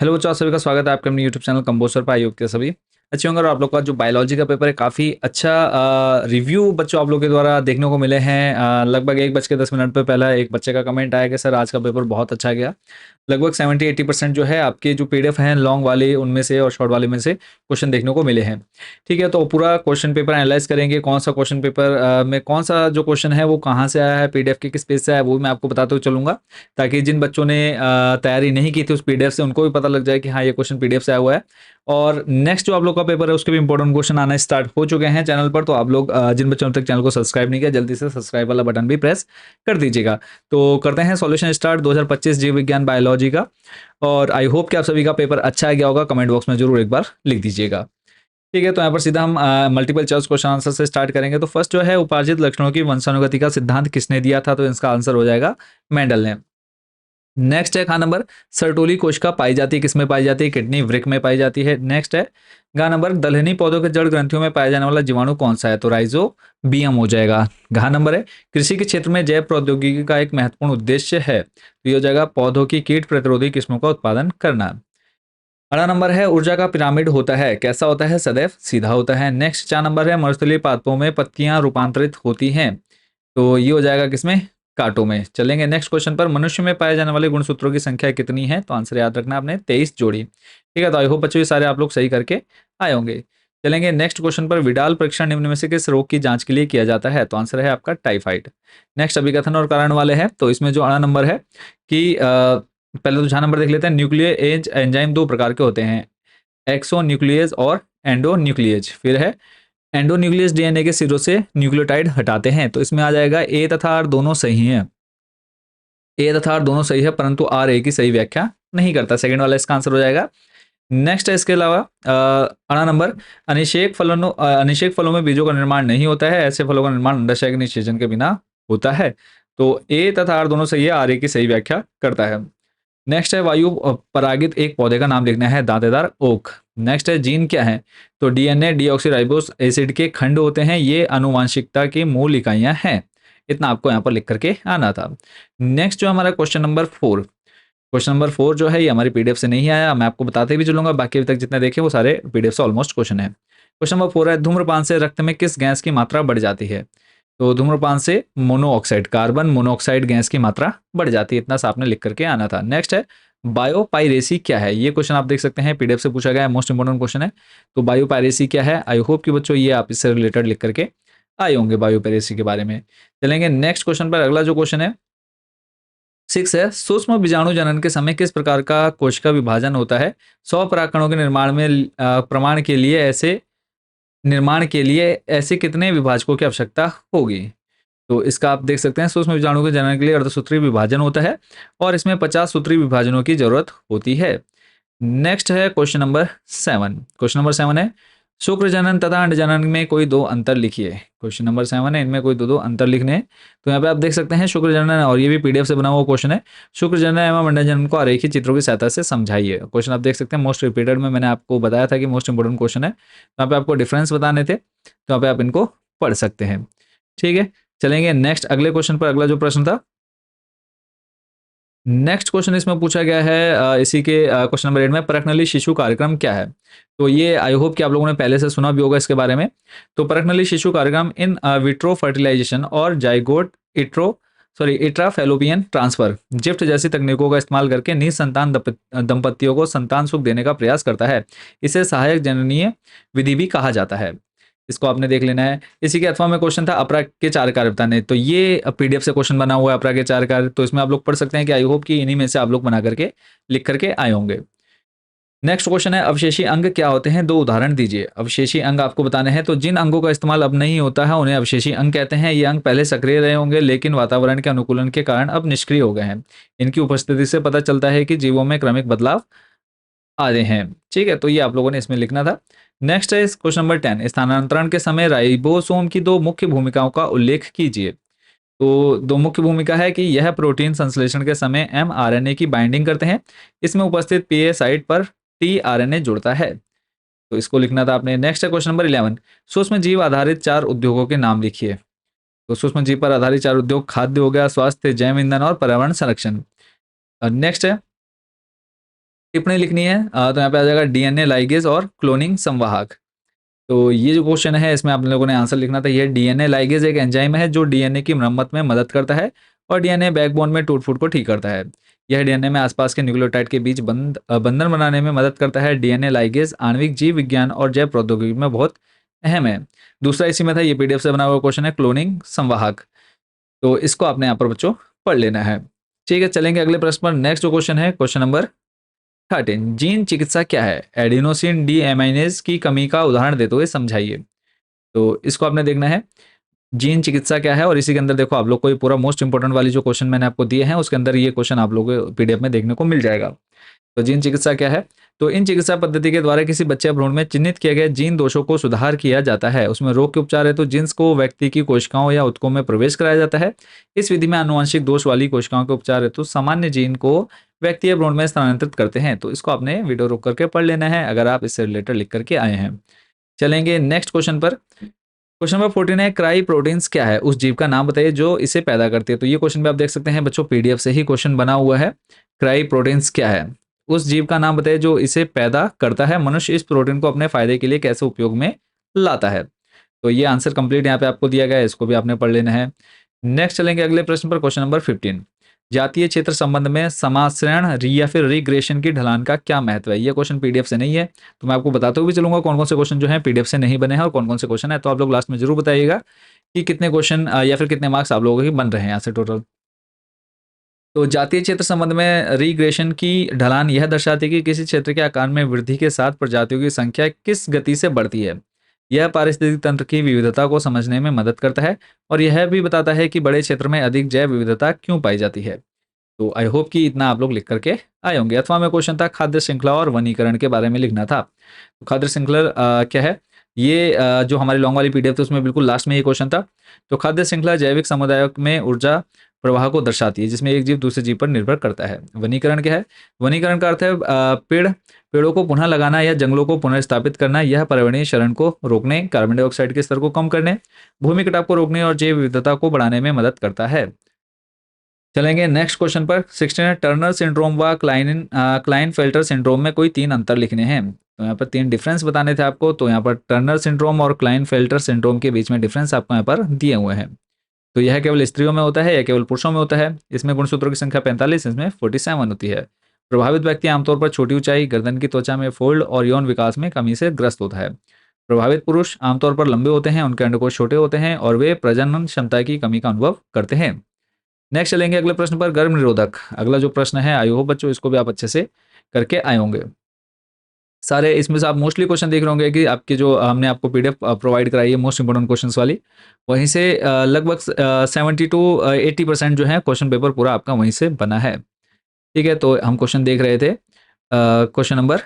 Hello बच्चों, आप सभी का स्वागत है आपके अपने यूट्यूब चैनल कंपोस्टर पर। आयोग के सभी अच्छे होंगे। और आप लोग का जो बायोलॉजी का पेपर है काफ़ी अच्छा रिव्यू बच्चों आप लोग के द्वारा देखने को मिले हैं। लगभग 1:10 पे पहला एक बच्चे का कमेंट आया कि सर आज का पेपर बहुत अच्छा गया। लगभग 70-80% जो है आपके जो पीडीएफ हैं लॉन्ग वाले उनमें से और शॉर्ट वाले में से क्वेश्चन देखने को मिले हैं। ठीक है, तो पूरा क्वेश्चन पेपर एनालाइज करेंगे। कौन सा क्वेश्चन पेपर में कौन सा जो क्वेश्चन है वो कहाँ से आया है, पीडीएफ के किस पेज से आया है, वो मैं आपको बताते हुए चलूंगा, ताकि जिन बच्चों ने तैयारी नहीं की थी उस पीडीएफ से उनको भी पता लग जाए कि हाँ ये क्वेश्चन पीडीएफ से आया हुआ है। और नेक्स्ट जो आप लोग का पेपर है उसके भी इंपॉर्टेंट क्वेश्चन आना स्टार्ट हो चुके हैं चैनल पर। तो आप लोग जिन बच्चों ने तक चैनल को सब्सक्राइब नहीं किया जल्दी से सब्सक्राइब वाला बटन भी प्रेस कर दीजिएगा। तो करते हैं सॉल्यूशन स्टार्ट 2025 जीव विज्ञान बायोलॉजी का। और आई होप कि आप सभी का पेपर अच्छा गया होगा। कमेंट बॉक्स में जरूर एक बार लिख दीजिएगा। ठीक है, तो यहाँ पर सीधा हम मल्टीपल चॉइस क्वेश्चन आंसर से स्टार्ट करेंगे। तो फर्स्ट जो है, उपार्जित लक्षणों की वंशानुगति का सिद्धांत किसने दिया था? तो इसका आंसर हो जाएगा मेंडल ने। नेक्स्ट है खा नंबर, सर्टोली कोशिका पाई जाती है किसमें पाई जाती है? किडनी वृक्क में पाई जाती है। नेक्स्ट है घा नंबर, दलहनी पौधों के जड़ ग्रंथियों में पाया जाने वाला जीवाणु कौन सा है? तो राइजोबियम हो जाएगा। घा नंबर है, कृषि के क्षेत्र में जैव प्रौद्योगिकी का एक महत्वपूर्ण उद्देश्य है। तो ये हो जाएगा पौधों की कीट प्रतिरोधी किस्मों का उत्पादन करना। अगला नंबर है, ऊर्जा का पिरामिड होता है कैसा होता है? सदैव सीधा होता है। नेक्स्ट 4 नंबर है, मरुस्थलीय पादपों में पत्तियां रूपांतरित होती हैं। तो ये हो जाएगा किसमें? कांटों में। चलेंगे नेक्स्ट क्वेश्चन पर, मनुष्य में पाए जाने वाले गुणसूत्रों की संख्या कितनी है? तो आंसर याद रखना आपने 23 जोड़ी। ठीक है, तो आई होप बच्चों ये सारे आप लोग सही करके आए होंगे। चलेंगे नेक्स्ट क्वेश्चन पर, विडाल परीक्षण निम्न में से किस रोग की जांच के लिए किया जाता है? तो आंसर है आपका टाइफाइड। नेक्स्ट अभिकथन और कारण वाले हैं। तो इसमें जो अगला नंबर है कि पहले तो 6 नंबर देख लेते हैं। न्यूक्लियेज एंजाइम दो प्रकार के होते हैं, एक्सो न्यूक्लियेज और एंडो न्यूक्लियेज। फिर है एंडोन्यूक्लियस डीएनए के सिरों से न्यूक्लियोटाइड हटाते हैं। तो इसमें आ जाएगा ए तथा आर दोनों सही हैं। ए तथा आर दोनों सही है, परंतु आर ए की सही व्याख्या नहीं करता। सेकंड वाला इसका आंसर हो जाएगा। नेक्स्ट है इसके अलावा अगला नंबर, अनिषेक फलों में बीजों का निर्माण नहीं होता है। ऐसे फलों का निर्माण अंडाशय के निषेचन के बिना होता है। तो ए तथा आर दोनों सही है, आर ए की सही व्याख्या करता है। नेक्स्ट है वायु परागित एक पौधे का नाम लिखना है, दांतेदार ओक। नेक्स्ट है जीन क्या है? तो डीएनए डीऑक्सीराइबोस एसिड के खंड होते हैं, ये आनुवांशिकता की मूल इकाइयां हैं। इतना आपको यहाँ पर लिख करके आना था। नेक्स्ट जो हमारा क्वेश्चन नंबर 4 जो है ये हमारी पीडीएफ से नहीं आया, मैं आपको बताते भी चलूंगा। बाकी अभी तक जितने देखे वो सारे पीडीएफ से ऑलमोस्ट क्वेश्चन है। क्वेश्चन नंबर 4 है, धूम्रपान से रक्त में किस गैस की मात्रा बढ़ जाती है? तो धूम्रपान से मोनोऑक्साइड, कार्बन मोनोऑक्साइड गैस की मात्रा बढ़ जाती है। इतना सा आपने लिख करके आना था। नेक्स्ट है बायोपायरेसी क्या है? ये क्वेश्चन आप देख सकते हैं पीडीएफ से पूछा गया है, मोस्ट इंपोर्टेंट क्वेश्चन है। तो बायोपायरेसी क्या है? आई होप कि बच्चों ये आप इससे रिलेटेड लिख करके आए होंगे बायोपायरेसी के बारे में। चलेंगे नेक्स्ट क्वेश्चन पर। अगला जो क्वेश्चन है 6 है, सूक्ष्म बीजाणु जनन के समय किस प्रकार का कोशिका विभाजन होता है? 100 परागकणों के निर्माण के लिए ऐसे कितने विभाजकों की आवश्यकता होगी? तो इसका आप देख सकते हैं, सूक्ष्म बीजाणु के जनन के लिए अर्धसूत्री विभाजन होता है और इसमें 50 सूत्री विभाजनों की जरूरत होती है। नेक्स्ट है क्वेश्चन नंबर 7 है, शुक्र जनन तथा अंड जनन में कोई दो अंतर लिखिए। क्वेश्चन नंबर 7 है, इनमें कोई दो दो अंतर लिखने हैं। तो यहाँ पे आप देख सकते हैं शुक्र जनन, और ये भी पीडीएफ से बना हुआ क्वेश्चन है। शुक्र जनन एवं अंड जनन को आरेखित चित्रों की सहायता से समझाइए। क्वेश्चन आप देख सकते हैं मोस्ट रिपीटेड में, मैंने आपको बताया था कि मोस्ट इंपोर्टेंट क्वेश्चन है। तो यहाँ पे आपको डिफरेंस बताने थे, तो यहाँ पे आप इनको पढ़ सकते हैं। ठीक है, चलेंगे नेक्स्ट अगले क्वेश्चन पर। अगला जो प्रश्न था, नेक्स्ट क्वेश्चन इसमें पूछा गया है इसी के क्वेश्चन नंबर 8 में, परखनली शिशु कार्यक्रम क्या है? तो ये आई होप कि आप लोगों ने पहले से सुना भी होगा इसके बारे में। तो परखनली शिशु कार्यक्रम इन विट्रो फर्टिलाइजेशन और जाइगोट इट्राफेलोपियन ट्रांसफर जिफ्ट जैसी तकनीकों का इस्तेमाल करके निसंतान दंपतियों को संतान सुख देने का प्रयास करता है। इसे सहायक जननीय विधि भी कहा जाता है। इसको आपने देख लेना है। इसी के अथवा में क्वेश्चन था अपरा के 4 कार्य बताने। तो ये पीडीएफ से क्वेश्चन बना हुआ है अपरा के 4 कार्य। तो इसमें आप लोग पढ़ सकते हैं कि आई होप कि इन्हीं में से आप लोग बना करके लिख करके आए होंगे। नेक्स्ट क्वेश्चन है, अवशेषी अंग क्या होते हैं? 2 उदाहरण दीजिए। अवशेषी अंग आपको बताने हैं। तो जिन अंगों का इस्तेमाल अब नहीं होता है उन्हें अवशेषी अंग कहते हैं। ये अंग पहले सक्रिय रहे होंगे लेकिन वातावरण के अनुकूलन के कारण अब निष्क्रिय हो गए हैं। इनकी उपस्थिति से पता चलता है कि जीवों में क्रमिक बदलाव आ रहे हैं। ठीक है, तो ये आप लोगों ने इसमें लिखना था। नेक्स्ट है क्वेश्चन नंबर 10, स्थानांतरण के समय राइबोसोम की 2 मुख्य भूमिकाओं का उल्लेख कीजिए। तो 2 मुख्य भूमिका है कि यह प्रोटीन संश्लेषण के समय mRNA की बाइंडिंग करते हैं। इसमें उपस्थित पीए साइट पर tRNA जुड़ता है। तो इसको लिखना था आपने। नेक्स्ट है क्वेश्चन नंबर 11, सूक्ष्म जीव आधारित 4 उद्योगों के नाम लिखिए। तो सूक्ष्म जीव पर आधारित 4 उद्योग खाद्य हो गया, स्वास्थ्य, जैव ईंधन और पर्यावरण संरक्षण। नेक्स्ट है टिप्पणी लिखनी है तो यहाँ पे आ जाएगा डीएनए लाइगेज और क्लोनिंग संवाहक। तो ये जो क्वेश्चन है इसमें आप लोगों ने आंसर लिखना था। ये डीएनए लाइगेज एक एंजाइम है जो डीएनए की मरम्मत में मदद करता है और डीएनए बैकबोन में टूट फूट को ठीक करता है। यह डीएनए में आसपास के न्यूक्लियोटाइड के बीच बंधन बनाने में मदद करता है। डीएनए लाइगेज आणविक जीव विज्ञान और जैव प्रौद्योगिकी में बहुत अहम है। दूसरा इसी में था, ये पीडीएफ से बना हुआ क्वेश्चन है, क्लोनिंग संवाहक। तो इसको आपने यहाँ पर बच्चों पढ़ लेना है। ठीक है, चलेंगे अगले प्रश्न पर। नेक्स्ट जो क्वेश्चन है, क्वेश्चन नंबर 13, जीन चिकित्सा क्या है? एडिनोसिन डी एमाइनेज की कमी का उदाहरण देते हुए समझाइए। तो इसको आपने देखना है, जीन चिकित्सा क्या है। और इसी के अंदर देखो आप लोग को ये पूरा मोस्ट इंपोर्टेंट वाली जो क्वेश्चन मैंने आपको दिए हैं उसके अंदर ये क्वेश्चन आप लोगों को पीडीएफ में देखने को मिल जाएगा। तो जीन चिकित्सा क्या है? तो इन चिकित्सा पद्धति के द्वारा किसी बच्चे भ्रूण में चिन्हित किए गए जीन दोषों को सुधार किया जाता है। उसमें रोग के उपचार है तो जीन्स को व्यक्ति की कोशिकाओं या ऊतकों में प्रवेश कराया जाता है। इस विधि में आनुवंशिक दोष वाली कोशिकाओं के उपचार है तो सामान्य जीन को व्यक्ति या भ्रूण में स्थानांतरित करते हैं। तो इसको आपने वीडियो रोक करके पढ़ लेना है अगर आप इससे रिलेटेड लिख करके आए हैं। चलेंगे नेक्स्ट क्वेश्चन पर। क्वेश्चन नंबर 14 है, क्राई प्रोटीन्स क्या है? उस जीव का नाम बताइए जो इसे पैदा करती है। तो ये क्वेश्चन भी आप देख सकते हैं बच्चों, पीडीएफ से ही क्वेश्चन बना हुआ है। क्राई प्रोटीन्स क्या है? उस जीव का नाम बताइए जो इसे पैदा करता है। मनुष्य इस प्रोटीन को अपने फायदे के लिए कैसे उपयोग में लाता है? तो ये आंसर कंप्लीट यहाँ पे आपको दिया गया है, इसको भी आपने पढ़ लेना है। नेक्स्ट चलेंगे अगले प्रश्न पर, क्वेश्चन नंबर 15। जातीय क्षेत्र संबंध में समाश्रयण या फिर रिग्रेशन की ढलान का क्या महत्व है? ये क्वेश्चन पीडीएफ से नहीं है, तो मैं आपको बताते हुए भी चलूंगा कौन कौन से क्वेश्चन जो है पीडीएफ से नहीं बने हैं और कौन कौन से क्वेश्चन है। तो आप लोग लास्ट में जरूर बताइएगा कि कितने क्वेश्चन या फिर कितने मार्क्स आप लोगों के बन रहे हैं यहाँ से टोटल। तो जातीय क्षेत्र संबंध में रिग्रेशन की ढलान यह दर्शाती है कि किसी क्षेत्र के आकार में वृद्धि के साथ प्रजातियों की संख्या किस गति से बढ़ती है। यह पारिस्थितिक तंत्र की विविधता को समझने में मदद करता है और यह भी बताता है कि बड़े क्षेत्र में अधिक जैव विविधता क्यों पाई जाती है। तो आई होप कि इतना आप लोग लिख करके आए होंगे। अथवा में क्वेश्चन था, खाद्य श्रृंखला और वनीकरण के बारे में लिखना था। तो खाद्य श्रृंखला क्या है? ये जो हमारी लॉन्ग वाली पीडीएफ थी उसमें बिल्कुल लास्ट में ये क्वेश्चन था। तो खाद्य श्रृंखला जैविक समुदायों में ऊर्जा प्रवाह को दर्शाती है जिसमें एक जीव दूसरे जीव पर निर्भर करता है। वनीकरण क्या है? वनीकरण का अर्थ है पेड़ों को पुनः लगाना या जंगलों को पुनर्स्थापित करना। यह पर्यावरणीय क्षरण को रोकने, कार्बन डाइऑक्साइड के स्तर को कम करने, भूमि कटाव को रोकने और जैव विविधता को बढ़ाने में मदद करता है। चलेंगे नेक्स्ट क्वेश्चन पर। 16 है, टर्नर सिंड्रोम व क्लाइनफेल्टर सिंड्रोम में कोई 3 अंतर लिखने हैं। तो यहाँ पर 3 डिफरेंस बताने थे आपको। तो यहाँ पर टर्नर सिंड्रोम और क्लाइनफेल्टर सिंड्रोम के बीच में डिफरेंस आपको यहाँ पर दिए हुए हैं। तो यह केवल स्त्रियों में होता है या केवल पुरुषों में होता है? इसमें गुणसूत्रों की संख्या 45, इसमें 47 होती है। प्रभावित व्यक्ति आमतौर पर छोटी ऊंचाई, गर्दन की त्वचा में फोल्ड और यौन विकास में कमी से ग्रस्त होता है। प्रभावित पुरुष आमतौर पर लंबे होते हैं, उनके अंडकोश छोटे होते हैं और वे प्रजनन क्षमता की कमी का अनुभव करते हैं। नेक्स्ट चलेंगे अगले प्रश्न पर, गर्भ निरोधक। अगला जो प्रश्न है, आई होप बच्चों इसको भी आप अच्छे से करके आए होंगे। सारे इसमें से आप मोस्टली क्वेश्चन देख रहे होंगे कि आपके जो हमने आपको पीडीएफ प्रोवाइड कराई है मोस्ट इंपोर्टेंट क्वेश्चंस वाली, वहीं से लगभग 70 टू 80% जो है क्वेश्चन पेपर पूरा आपका वहीं से बना है। ठीक है, तो हम क्वेश्चन देख रहे थे। क्वेश्चन नंबर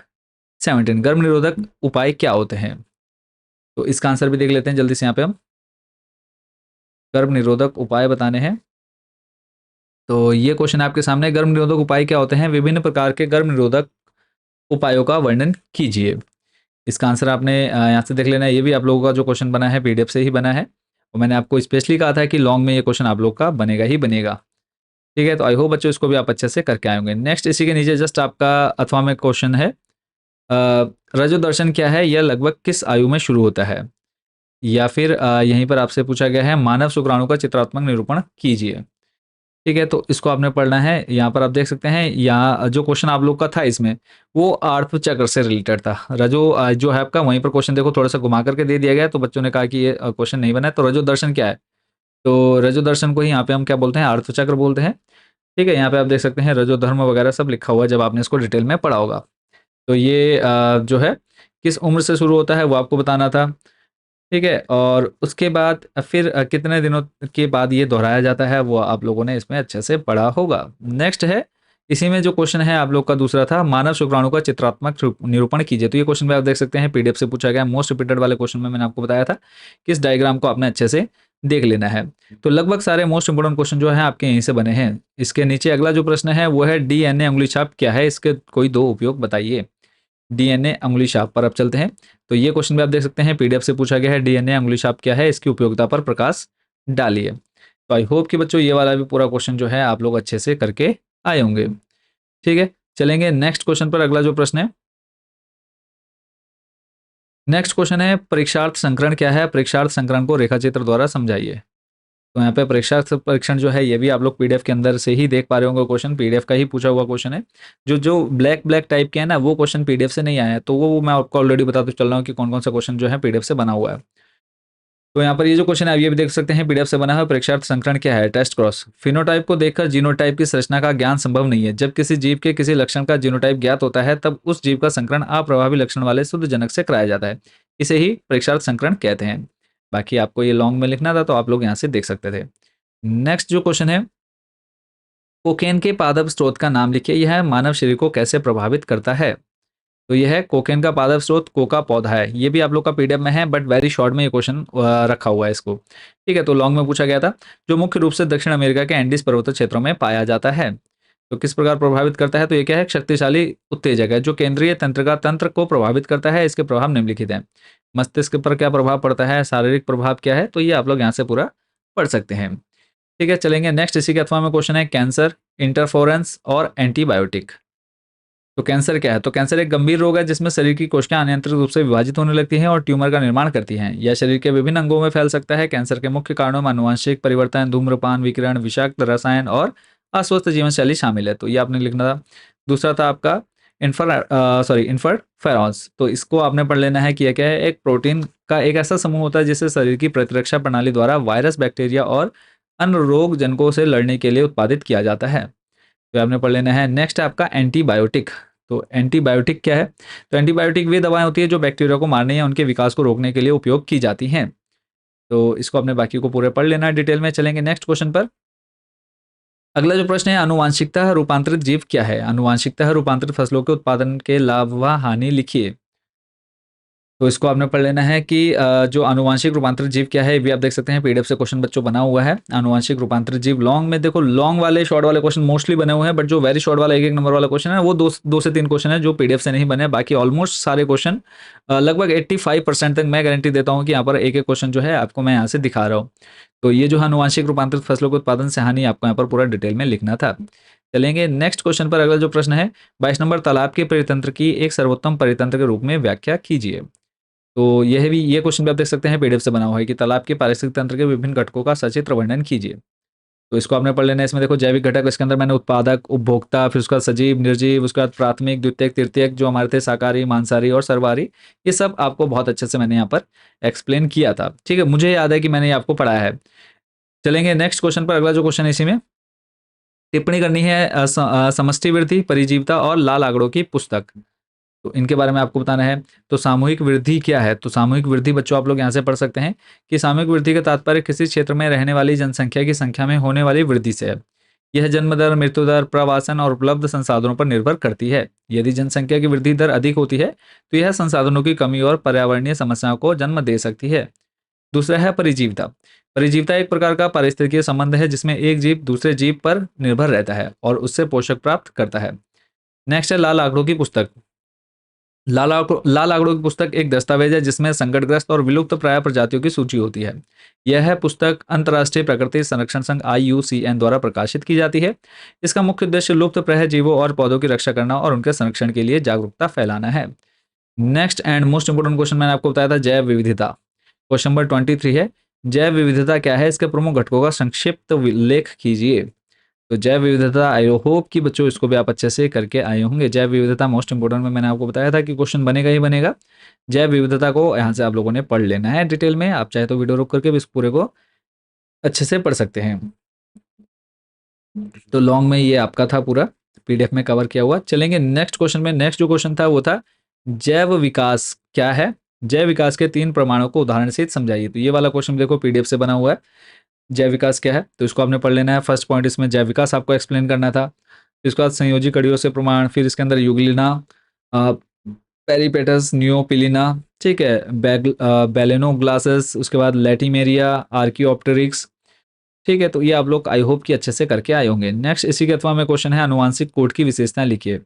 17, गर्भ निरोधक उपाय क्या होते हैं? तो इसका आंसर भी देख लेते हैं जल्दी से। यहाँ पे हम गर्भ निरोधक उपाय बताने हैं। तो ये क्वेश्चन आपके सामने, गर्भ निरोधक उपाय क्या होते हैं? विभिन्न प्रकार के गर्भ निरोधक उपायों का वर्णन कीजिए। इसका आंसर आपने यहाँ से देख लेना है। ये भी आप लोगों का जो क्वेश्चन बना है पीडीएफ से ही बना है और मैंने आपको स्पेशली कहा था कि लॉन्ग में ये क्वेश्चन आप लोग का बनेगा ही बनेगा। ठीक है, तो आई होप बच्चों इसको भी आप अच्छे से करके आएंगे। नेक्स्ट इसी के नीचे जस्ट आपका अथवा में क्वेश्चन है, रजो दर्शन क्या है? यह लगभग किस आयु में शुरू होता है? या फिर यहीं पर आपसे पूछा गया है, मानव शुक्राणु का चित्रात्मक निरूपण कीजिए। ठीक है, तो इसको आपने पढ़ना है। यहाँ पर आप देख सकते हैं, यहाँ जो क्वेश्चन आप लोग का था इसमें वो अर्थ चक्र से रिलेटेड था। रजो जो है आपका, वहीं पर क्वेश्चन देखो थोड़ा सा घुमा करके दे दिया गया है, तो बच्चों ने कहा कि ये क्वेश्चन नहीं बना है। तो रजो दर्शन क्या है? तो रजो दर्शन को ही यहाँ पे हम क्या बोलते हैं? अर्थ चक्र बोलते हैं। ठीक है, यहाँ पे आप देख सकते हैं रजो धर्म वगैरह सब लिखा हुआ है जब आपने इसको डिटेल में पढ़ा होगा। तो ये जो है किस उम्र से शुरू होता है वो आपको बताना था। ठीक है, और उसके बाद फिर कितने दिनों के बाद ये दोहराया जाता है वो आप लोगों ने इसमें अच्छे से पढ़ा होगा। नेक्स्ट है, इसी में जो क्वेश्चन है आप लोग का दूसरा था, मानव शुक्राणु का चित्रात्मक निरूपण कीजिए। तो ये क्वेश्चन भी आप देख सकते हैं पीडीएफ से पूछा गया। मोस्ट रिपीटेड वाले क्वेश्चन में मैंने आपको बताया था कि इस डायग्राम को आपने अच्छे से देख लेना है। तो लगभग सारे मोस्ट इंपोर्टेंट क्वेश्चन जो है आपके यहीं से बने हैं। इसके नीचे अगला जो प्रश्न है वो है, डीएनए अंगुली छाप क्या है? इसके कोई 2 उपयोग बताइए। डीएनए अंगुली छाप पर अब चलते हैं। तो ये क्वेश्चन भी आप देख सकते हैं पीडीएफ से पूछा गया है, डीएनए अंगुली छाप क्या है? इसकी उपयोगिता पर प्रकाश डालिए। तो आई होप कि बच्चों ये वाला भी पूरा क्वेश्चन जो है आप लोग अच्छे से करके आए होंगे। ठीक है, चलेंगे नेक्स्ट क्वेश्चन पर। अगला जो प्रश्न है, नेक्स्ट क्वेश्चन है परीक्षार्थ संकरण क्या है? परीक्षार्थ संकरण को रेखाचित्र द्वारा समझाइए। तो यहाँ पे परीक्षार्थ परीक्षण जो है ये भी आप लोग पीडीएफ के अंदर से ही देख पा रहे होंगे, क्वेश्चन पीडीएफ का ही पूछा हुआ क्वेश्चन है। जो जो ब्लैक ब्लैक टाइप के है ना, वो क्वेश्चन पीडीएफ से नहीं आया है, तो वो मैं आपको ऑलरेडी बताते चल रहा हूँ कि कौन कौन सा क्वेश्चन जो है पीडीएफ से बना हुआ है। तो यहाँ पर ये जो क्वेश्चन है आप ये भी देख सकते हैं, पीडीएफ से बना है। परीक्षार्थ संकरण क्या है? Test cross. फिनोटाइप को देखकर जीनोटाइप की संरचना का ज्ञान संभव नहीं है। जब किसी जीव के किसी लक्षण का जीनोटाइप ज्ञात होता है तब उस जीव का संकरण अप्रभावी लक्षण वाले शुद्ध जनक से कराया जाता है। इसे ही परीक्षार्थ संकरण कहते हैं। बाकी आपको ये लॉन्ग में लिखना था तो आप लोग यहाँ से देख सकते थे। नेक्स्ट जो क्वेश्चन है, कोकेन के पादप स्रोत का नाम लिखिए, यह मानव शरीर को कैसे प्रभावित करता है? तो यह है कोकेन का पादप स्रोत कोका पौधा है। ये भी आप लोग का पीडीएफ में है, बट वेरी शॉर्ट में ये क्वेश्चन रखा हुआ है इसको। ठीक है, तो लॉन्ग में पूछा गया था। जो मुख्य रूप से दक्षिण अमेरिका के एंडीज पर्वतीय क्षेत्रों में पाया जाता है। तो किस प्रकार प्रभावित करता है? तो ये क्या है? शक्तिशाली उत्तेजक है जो केंद्रीय तंत्र को प्रभावित करता है। इसके प्रभाव निम्नलिखित हैं। मस्तिष्क पर क्या प्रभाव पड़ता है? शारीरिक प्रभाव क्या है? तो ये आप लोग यहाँ से पूरा पढ़ सकते हैं। ठीक है, चलेंगे नेक्स्ट। इसी के अथवा में क्वेश्चन है कैंसर, इंटरफोरेंस और एंटीबायोटिक। तो कैंसर क्या है? तो कैंसर एक गंभीर रोग है जिसमें शरीर की कोशिकाएं अनियंत्रित रूप से विभाजित होने लगती हैं और ट्यूमर का निर्माण करती हैं। यह शरीर के विभिन्न अंगों में फैल सकता है। कैंसर के मुख्य कारणों में अनुवांशिक परिवर्तन, धूम्रपान, विकिरण, विषाक्त रसायन और अस्वस्थ जीवन शैली शामिल है। तो ये आपने लिखना था। दूसरा था आपका इंटरफेरॉन्स। तो इसको आपने पढ़ लेना है कि यह क्या है? एक प्रोटीन का एक ऐसा समूह होता है जिसे शरीर की प्रतिरक्षा प्रणाली द्वारा वायरस, बैक्टीरिया और अन्य रोग जनकों से लड़ने के लिए उत्पादित किया जाता है। तो आपने पढ़ लेना है। नेक्स्ट है आपका एंटीबायोटिक। तो एंटीबायोटिक क्या है? तो एंटीबायोटिक वे दवाएं होती है जो बैक्टीरिया को मारने या उनके विकास को रोकने के लिए उपयोग की जाती हैं। तो इसको अपने बाकी को पूरे पढ़ लेना है डिटेल में। चलेंगे नेक्स्ट क्वेश्चन पर। अगला जो प्रश्न है, आनुवांशिकता रूपांतरित जीव क्या है? आनुवांशिकता रूपांतरित फसलों के उत्पादन के लाभ व हानि लिखिए। तो इसको आपने पढ़ लेना है कि जो आनुवांशिक रूपांतरित जीव क्या है, ये भी आप देख सकते हैं पीडीएफ से क्वेश्चन बच्चों बना हुआ है। आनुवांशिक रूपांतरित जीव लॉन्ग में देखो, लॉन्ग वाले शॉर्ट वाले क्वेश्चन मोस्टली बने हुए हैं, बट जो वेरी शॉर्ट वाला एक एक नंबर वाला क्वेश्चन है वो दो से तीन क्वेश्चन है जो पीडीएफ से नहीं बने। बाकी ऑलमोस्ट सारे क्वेश्चन लगभग 85% तक मैं गारंटी देता हूँ कि यहाँ पर एक एक क्वेश्चन जो है आपको मैं यहाँ से दिखा रहा हूँ। तो ये जो आनुवांशिक रूपांतरित फसलों के उत्पादन से हानि आपको यहाँ पर पूरा डिटेल में लिखना था। चलेंगे नेक्स्ट क्वेश्चन पर। अगला जो प्रश्न है 22 नंबर, तालाब के परितंत्र की एक सर्वोत्तम परितंत्र के रूप में व्याख्या कीजिए। तो यह भी ये क्वेश्चन भी आप देख सकते हैं पीडीएफ से बना हुआ है कि तालाब के पारिस्थितिक तंत्र के विभिन्न घटकों का सचित्र वर्णन कीजिए। तो इसको आपने पढ़ लेना है। इसमें देखो जैविक घटक, इसके अंदर मैंने उत्पादक, उपभोक्ता, फिर उसका सजीव, निर्जीव, उसके बाद प्राथमिक, द्वितीयक, तृतीयक जो हमारे थे शाकाहारी, मांसाहारी और सर्वाहारी, ये सब आपको बहुत अच्छे से मैंने यहाँ पर एक्सप्लेन किया था। ठीक है, मुझे याद है कि मैंने ये आपको पढ़ाया है। चलेंगे नेक्स्ट क्वेश्चन पर। अगला जो क्वेश्चन है इसी में टिप्पणी करनी है समष्टि वृद्धि, परिजीवता और लाल आंकड़ों की पुस्तक। तो इनके बारे में आपको बताना है। तो सामूहिक वृद्धि क्या है? तो सामूहिक वृद्धि बच्चों आप लोग यहाँ से पढ़ सकते हैं कि सामूहिक वृद्धि का तात्पर्य किसी क्षेत्र में रहने वाली जनसंख्या की संख्या में होने वाली वृद्धि से है। यह जन्म दर, मृत्यु दर, प्रवासन और उपलब्ध संसाधनों पर निर्भर करती है। यदि जनसंख्या की वृद्धि दर अधिक होती है तो यह संसाधनों की कमी और पर्यावरणीय समस्याओं को जन्म दे सकती है। दूसरा है परिजीवता। परिजीवता एक प्रकार का पारिस्थितिकीय संबंध है जिसमें एक जीव दूसरे जीव पर निर्भर रहता है और उससे पोषक प्राप्त करता है। नेक्स्ट है लाल आंकड़ों की पुस्तक। लाल आंकड़ों की पुस्तक एक दस्तावेज है जिसमें संकटग्रस्त और विलुप्त प्राय प्रजातियों की सूची होती है। यह पुस्तक अंतर्राष्ट्रीय प्रकृति संरक्षण संघ IUCN द्वारा प्रकाशित की जाती है। इसका मुख्य उद्देश्य लुप्त प्राय जीवों और पौधों की रक्षा करना और उनके संरक्षण के लिए जागरूकता फैलाना है। Next and most important question मैंने आपको बताया था, जैव विविधता। क्वेश्चन नंबर 23 है, जैव विविधता क्या है? इसके प्रमुख घटकों का संक्षिप्त उल्लेख कीजिए। तो जैव विविधता, आई होप कि बच्चों इसको भी आप अच्छे से करके आए होंगे। जैव विविधता मोस्ट इंपोर्टेंट में मैंने आपको बताया था कि क्वेश्चन बनेगा ही बनेगा। जैव विविधता को यहाँ से आप लोगों ने पढ़ लेना है डिटेल में। आप चाहे तो वीडियो रोक करके भी इस पूरे को अच्छे से पढ़ सकते हैं। तो लॉन्ग में ये आपका था पूरा पीडीएफ में कवर किया हुआ। चलेंगे नेक्स्ट क्वेश्चन में। नेक्स्ट जो क्वेश्चन था वो था जैव विकास क्या है? जैव विकास के 3 प्रमाणों को उदाहरण सहित समझाइए। तो ये वाला क्वेश्चन देखो पीडीएफ से बना हुआ है। जैव विकास क्या है? तो इसको आपने पढ़ लेना है। फर्स्ट पॉइंट इसमें जैव विकास आपको एक्सप्लेन करना था। इसके बाद संयोजी कड़ियों से प्रमाण, फिर इसके अंदर युगलिना, पेरिपेटस, नियोपिलिना, ठीक है, बेलेनोग्लासेस, उसके बाद लैटिमेरिया, आर्कियोप्टेरिक्स। ठीक है, तो ये आप लोग आई होप कि अच्छे से करके आए होंगे। नेक्स्ट इसी के अथवा में क्वेश्चन है आनुवांशिक कोड की विशेषताएं लिखिए।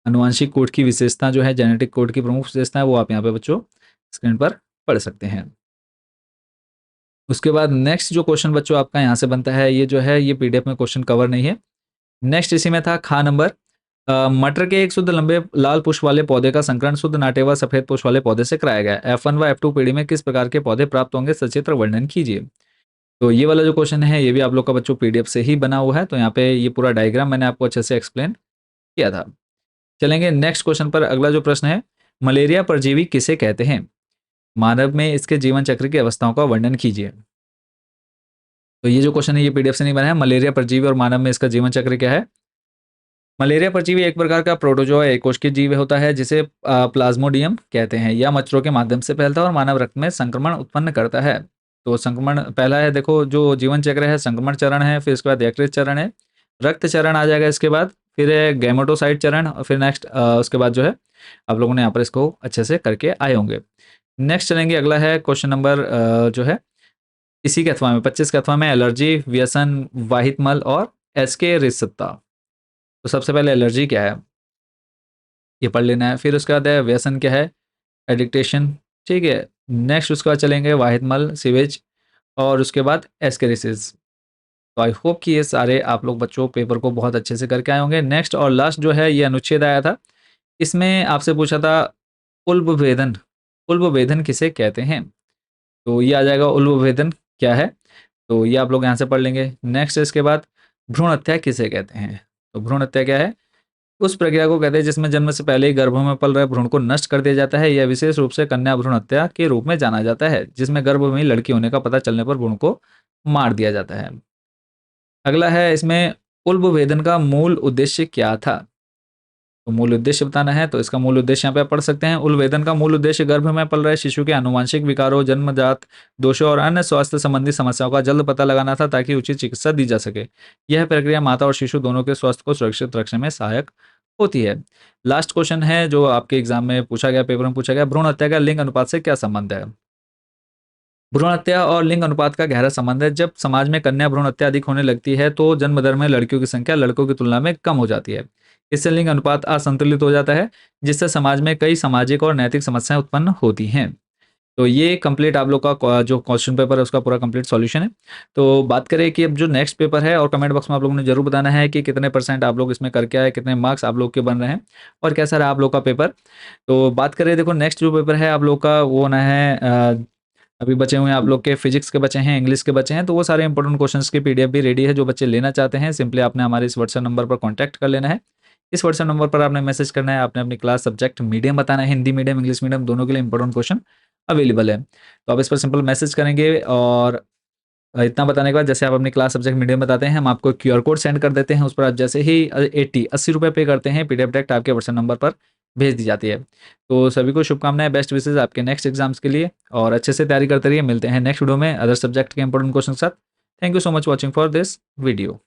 आनुवांशिक कोड की विशेषता जो है, जेनेटिक कोड की प्रमुख विशेषता है, वो आप यहाँ पे बच्चों स्क्रीन पर पढ़ सकते हैं। उसके बाद नेक्स्ट जो क्वेश्चन बच्चों आपका यहाँ से बनता है, ये जो है ये पीडीएफ में क्वेश्चन कवर नहीं है। नेक्स्ट इसी में था खा नंबर मटर के एक शुद्ध लंबे लाल पुष्प वाले पौधे का संकरण शुद्ध नाटे व सफेद पुष्प वाले पौधे से कराया गया। F1 व F2 पीढ़ी में किस प्रकार के पौधे प्राप्त होंगे, सचित्र वर्णन कीजिए। तो ये वाला जो क्वेश्चन है ये भी आप लोग का बच्चों पीडीएफ से ही बना हुआ है, तो यहाँ पे ये पूरा डायग्राम मैंने आपको अच्छे से एक्सप्लेन किया था। चलेंगे नेक्स्ट क्वेश्चन पर। अगला जो प्रश्न है, मलेरिया परजीवी किसे कहते हैं, मानव में इसके जीवन चक्र की अवस्थाओं का वर्णन कीजिए। तो ये जो क्वेश्चन है ये पीडीएफ से नहीं बना है। मलेरिया परजीवी और मानव में इसका जीवन चक्र क्या है। मलेरिया परजीवी एक प्रकार का प्रोटोजोआ एकोष्ठीय जीव होता है जिसे प्लाज्मोडियम कहते हैं। यह मच्छरों के माध्यम से फैलता है और मानव रक्त में संक्रमण उत्पन्न करता है। तो संक्रमण पहला है, देखो जो जीवन चक्र है, संक्रमण चरण है, फिर इसके बाद यकृत चरण है, रक्त चरण आ जाएगा इसके बाद, फिर है गैमेटोसाइट चरण, और फिर नेक्स्ट उसके बाद जो है आप लोगों ने यहाँ पर इसको अच्छे से करके आए होंगे। नेक्स्ट चलेंगे, अगला है क्वेश्चन नंबर जो है इसी के अथवा में 25 के अथवा में, एलर्जी, व्यसन, वाहित मल और एसके रिसत्ता। तो सबसे पहले एलर्जी क्या है ये पढ़ लेना है, फिर उसके बाद है व्यसन क्या है, एडिक्टेशन, ठीक है। नेक्स्ट उसके बाद चलेंगे वाहिद मल, सीवेज, और उसके बाद एस्केरिसिस। तो आई होप कि ये सारे आप लोग बच्चों पेपर को बहुत अच्छे से करके आए होंगे। नेक्स्ट और लास्ट जो है ये अनुच्छेद आया था, इसमें आपसे पूछा था उल्बवेदन, उल्बवेदन किसे कहते हैं। तो ये आ जाएगा उल्बवेदन क्या है, तो ये आप लोग यहाँ से पढ़ लेंगे। नेक्स्ट इसके बाद भ्रूण हत्या किसे कहते हैं। तो भ्रूण हत्या क्या है, उस प्रक्रिया को कहते हैं जिसमें जन्म से पहले ही गर्भ में पल रहे भ्रूण को नष्ट कर दिया जाता है। यह विशेष रूप से कन्या भ्रूण हत्या के रूप में जाना जाता है, जिसमें गर्भ में ही लड़की होने का पता चलने पर भ्रूण को मार दिया जाता है। अगला है इसमें उल्बवेदन का मूल उद्देश्य क्या था। तो मूल उद्देश्य बताना है, तो इसका मूल उद्देश्य यहाँ पे आप पढ़ सकते हैं। उल्बवेदन का मूल उद्देश्य गर्भ में पल रहे शिशु के आनुवंशिक विकारों, जन्मजात दोषों और अन्य स्वास्थ्य संबंधी समस्याओं का जल्द पता लगाना था ताकि उचित चिकित्सा दी जा सके। यह प्रक्रिया माता और शिशु दोनों के स्वास्थ्य को सुरक्षित रखने में सहायक होती है। लास्ट क्वेश्चन है जो आपके एग्जाम में पूछा गया, पेपर में पूछा गया, भ्रूण हत्या का लिंग अनुपात से क्या संबंध है। भ्रूण हत्या और लिंग अनुपात का गहरा संबंध है। जब समाज में कन्या भ्रूण हत्या अधिक होने लगती है तो जन्म दर में लड़कियों की संख्या लड़कों की तुलना में कम हो जाती है। इससे लिंग अनुपात असंतुलित हो जाता है, जिससे समाज में कई सामाजिक और नैतिक समस्याएं उत्पन्न होती हैं। तो ये कंप्लीट आप लोग का जो क्वेश्चन पेपर है उसका पूरा कंप्लीट सॉल्यूशन है। तो बात करें कि अब जो नेक्स्ट पेपर है, और कमेंट बॉक्स में आप लोगों ने जरूर बताना है कि कितने % आप लोग इसमें करके आए, कितने मार्क्स आप लोग के बन रहे हैं और कैसा रहा आप लोग का पेपर। तो बात करें, देखो नेक्स्ट जो पेपर है आप लोग का वो होना है अभी बचे हुए हैं आप लोग के फिजिक्स के बचे हैं, इंग्लिश के बचे हैं, तो वो सारे इंपॉर्टेंट क्वेश्चंस की पीडीएफ भी रेडी है। जो बच्चे लेना चाहते हैं सिंपली आपने हमारे इस व्हाट्सएप नंबर पर कॉन्टैक्ट कर लेना है। इस व्हाट्सएप नंबर पर आपने मैसेज करना है, आपने अपनी क्लास सब्जेक्ट मीडियम बताना है, हिंदी मीडियम इंग्लिश मीडियम दोनों के लिए इंपॉर्टेंट क्वेश्चन अवेलेबल है। तो आप इस पर सिंपल मैसेज करेंगे और इतना बताने के बाद जैसे आप अपनी क्लास सब्जेक्ट मीडियम बताते हैं, हम आपको क्यूआर कोड सेंड कर देते हैं। उस पर आप जैसे ही 80 रुपये पे करते हैं, पीडीएफ डायरेक्ट आपके व्हाट्सएप नंबर पर भेज दी जाती है। तो सभी को शुभकामनाएं, बेस्ट विशेज आपके नेक्स्ट एग्जाम्स के लिए, और अच्छे से तैयारी करते रहिए। मिलते हैं नेक्स्ट वीडियो में अदर सब्जेक्ट के इंपॉर्टेंट क्वेश्चन के साथ। Thank you so much watching for this video.